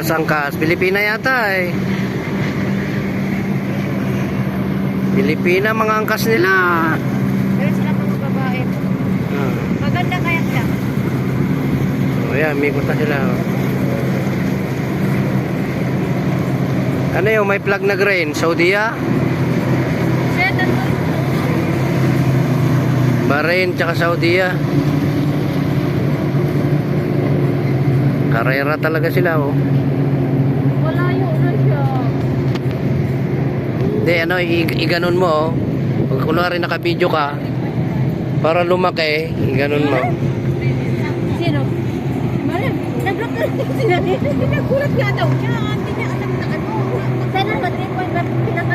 sa Sangkas. Pilipina yata eh. Pilipina mga angkas nila. Pero sila mga babae. Maganda kaya siya. O yan, may punta sila. Ano yung may plug na grain? Saudiya? Bahrain tsaka Saudiya. Karera talaga sila oh. Malayo na siya. Hindi ano, iganon mo oh. Pag kunwari naka-video ka, para lumaki, iganon mo. Sino? Malam, nag-block na sila. Nagulat nga daw siya. Hindi niya alam na ano. Sana ba 3.5 pinaka